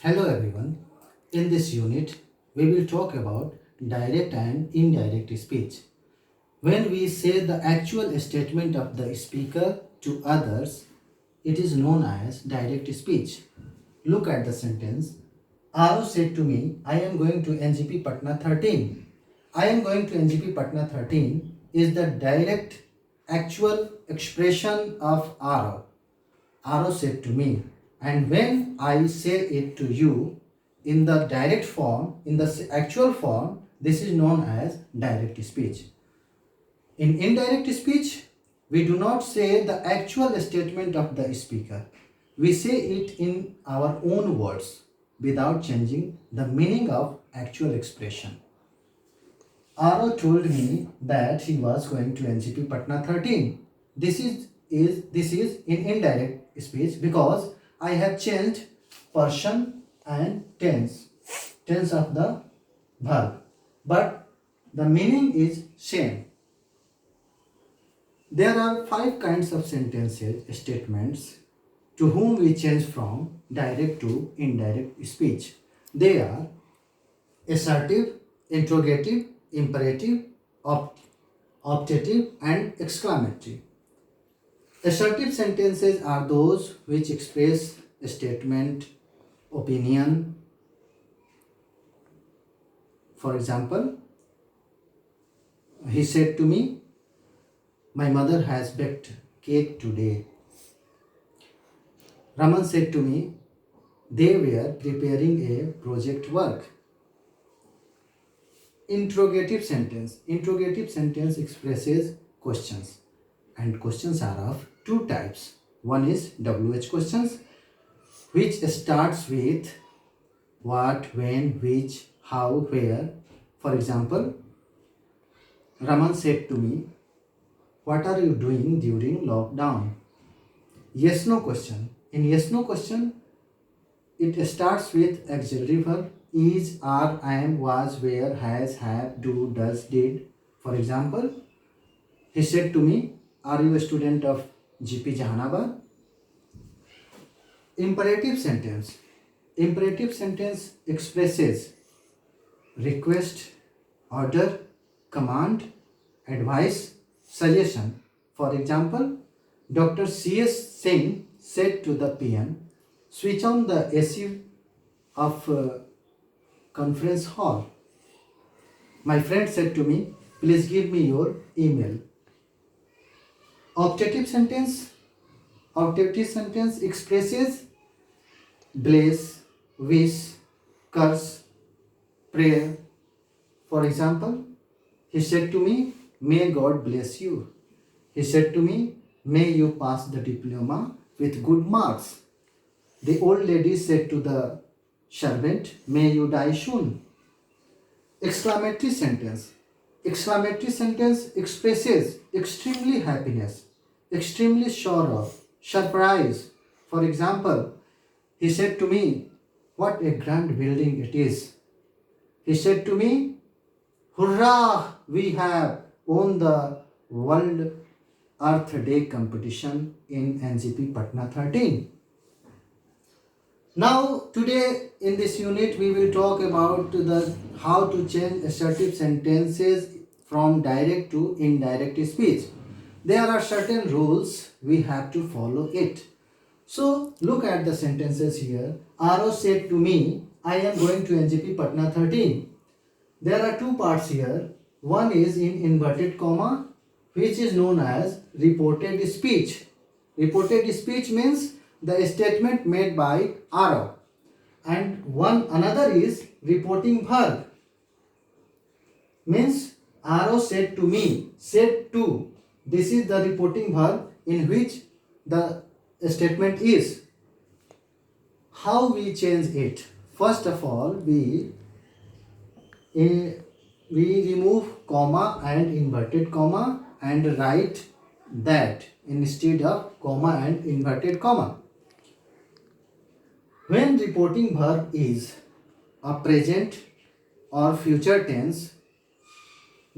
Hello everyone. In this unit, we will talk about direct and indirect speech. When we say the actual statement of the speaker to others, it is known as direct speech. Look at the sentence. Aro said to me, I am going to NGP Patna 13. I am going to NGP Patna 13 is the direct actual expression of Aro. Aro said to me, and when I say it to you in the direct form, in the actual form, this is known as direct speech. In indirect speech, we do not say the actual statement of the speaker. We say it in our own words without changing the meaning of actual expression. Aro told me that he was going to NGP Patna 13. This is in indirect speech because I have changed person and tense of the verb, but the meaning is same. There are 5 kinds of sentences statements to whom we change from direct to indirect speech. They are assertive, interrogative, imperative, optative, and exclamatory. Assertive sentences are those which express a statement, opinion. For example, he said to me, my mother has baked cake today. Raman said to me, they were preparing a project work. Interrogative sentence. Interrogative sentence expresses questions, and questions are of 2 types. One is WH questions, which starts with what, when, which, how, where. For example, Raman said to me, what are you doing during lockdown? Yes no question. In yes no question, it starts with auxiliary verb is, are, am, was, were, has, have, do, does, did. For example, he said to me, are you a student of GP Jahanabad? Imperative sentence. Imperative sentence expresses request, order, command, advice, suggestion. For example, Dr. C.S. Singh said to the PM, switch on the AC of conference hall. My friend said to me, please give me your email. Optative sentence. Optative sentence expresses bless, wish, curse, prayer. For example, he said to me, may God bless you. He said to me, may you pass the diploma with good marks. The old lady said to the servant, may you die soon. Exclamatory sentence. Exclamatory sentence expresses extremely happiness, extremely sorrow, surprise. For example, he said to me, what a grand building it is. He said to me, hurrah, we have won the World Earth Day competition in NGP Patna 13. Now today in this unit we will talk about the how to change assertive sentences from direct to indirect speech. There are certain rules we have to follow it. So look at the sentences here. Aro said to me, I am going to NGP Patna 13. There are 2 parts here. One is in inverted comma, which is known as reported speech. Reported speech means the statement made by Aro. And another is reporting verb. Means Aro said to me, said to. This is the reporting verb in which the statement is. How we change it? First of all, we remove comma and inverted comma and write that instead of comma and inverted comma. When reporting verb is a present or future tense,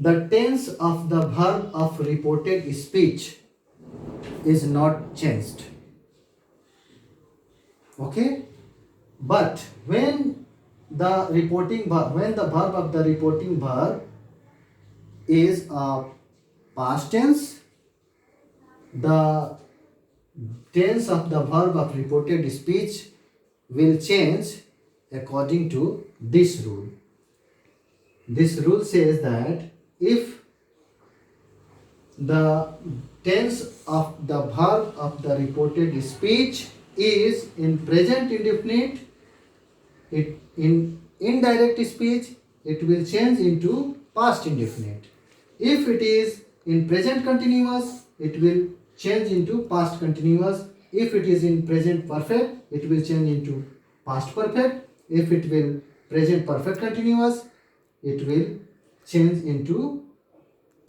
the tense of the verb of reported speech is not changed. Okay? But when when the verb of the reporting verb is a past tense, the tense of the verb of reported speech will change according to this rule. This rule says that if the tense of the verb of the reported speech is in present indefinite, it in indirect speech it will change into past indefinite. If it is in present continuous, it will change into past continuous. If it is in present perfect, it will change into past perfect. If it will present perfect continuous, it will change into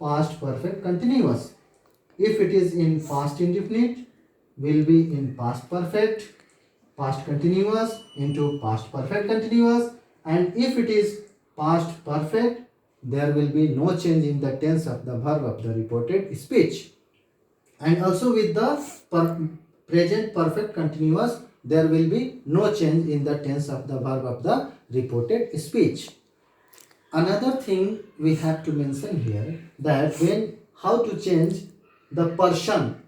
past perfect continuous. If it is in past indefinite, will be in past perfect, past continuous into past perfect continuous, and if it is past perfect, there will be no change in the tense of the verb of the reported speech. And also with the present perfect continuous, there will be no change in the tense of the verb of the reported speech. Another thing we have to mention here, that when how to change the person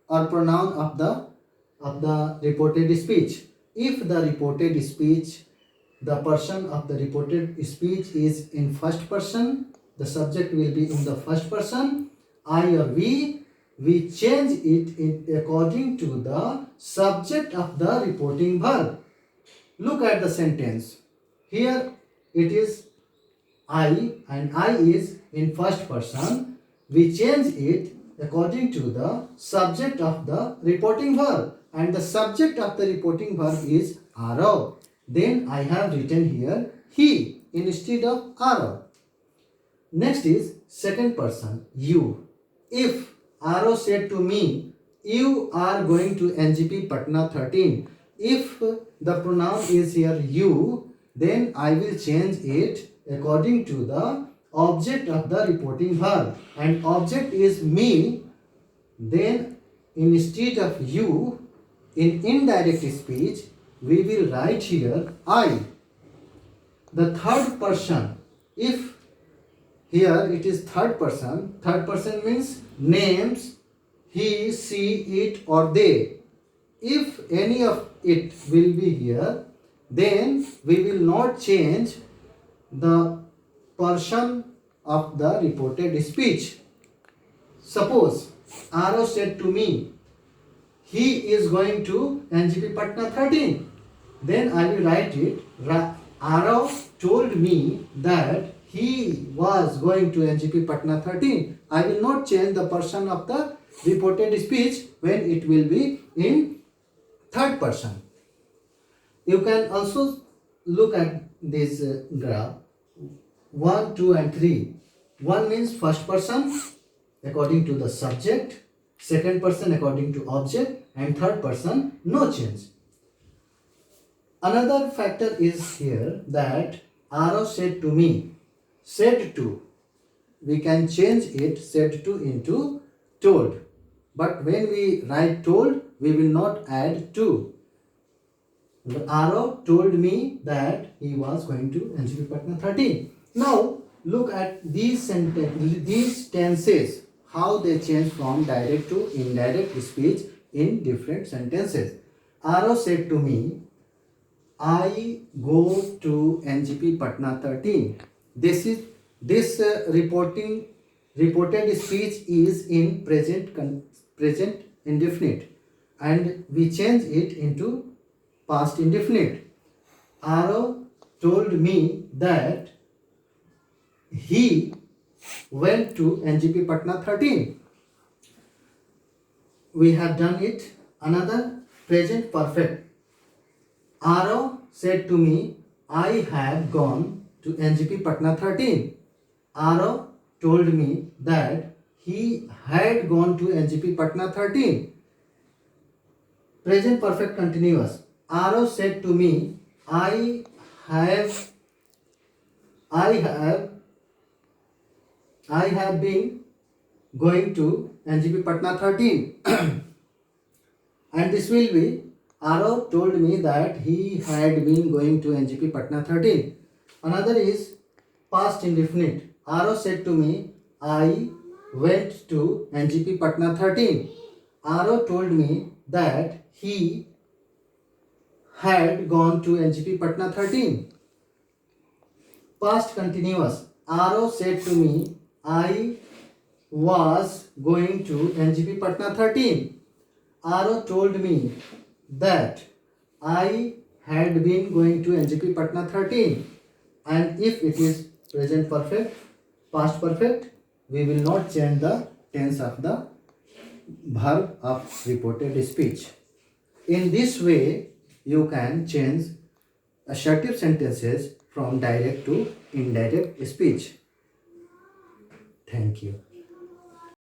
or pronoun of the reported speech. If the reported speech, the person of the reported speech is in first person, the subject will be in the first person, I or we change it according to the subject of the reporting verb. Look at the sentence. Here it is I, and I is in first person. We change it according to the subject of the reporting verb, and the subject of the reporting verb is Arav. Then I have written here he instead of Arav. Next is second person, you. If Arav said to me, you are going to NGP Patna 13. If the pronoun is here you, then I will change it according to the object of the reporting verb. And object is me. Then instead of you, in indirect speech, we will write here I. The third person, if here it is third person means names he, she, it or they. If any of it will be here, then we will not change the person of the reported speech. Suppose Arav said to me, he is going to NGP Patna 13. Then I will write it. Arav told me that he was going to NGP Patna 13. I will not change the person of the reported speech when it will be in third person. You can also look at this graph 1, 2 and 3. 1 means first person according to the subject, second person according to object, and third person no change. Another factor is here that Arav said to me, said to, we can change it said to into told. But when we write told, we will not add to. Arav told me that he was going to NGP Patna 13. Now look at these tenses, how they change from direct to indirect speech in different sentences. Arav said to me, I go to NGP Patna 13. This reported speech is in present indefinite, and we change it into past indefinite. Arav told me that he went to NGP Patna 13. We have done it. Another present perfect. Arav said to me, I have gone to NGP Patna 13. Arav told me that he had gone to NGP Patna 13. Present perfect continuous. Arav said to me, I have been going to NGP Patna 13. And this will be Arav told me that he had been going to NGP Patna 13. Another is past indefinite. Arav said to me, I went to NGP Patna 13. Arav told me that he had gone to NGP Patna 13. Past continuous. Arav said to me, I was going to NGP Patna 13. Arav told me that I had been going to NGP Patna 13. And if it is present perfect, past perfect, we will not change the tense of the verb of reported speech. In this way, you can change assertive sentences from direct to indirect speech. Thank you.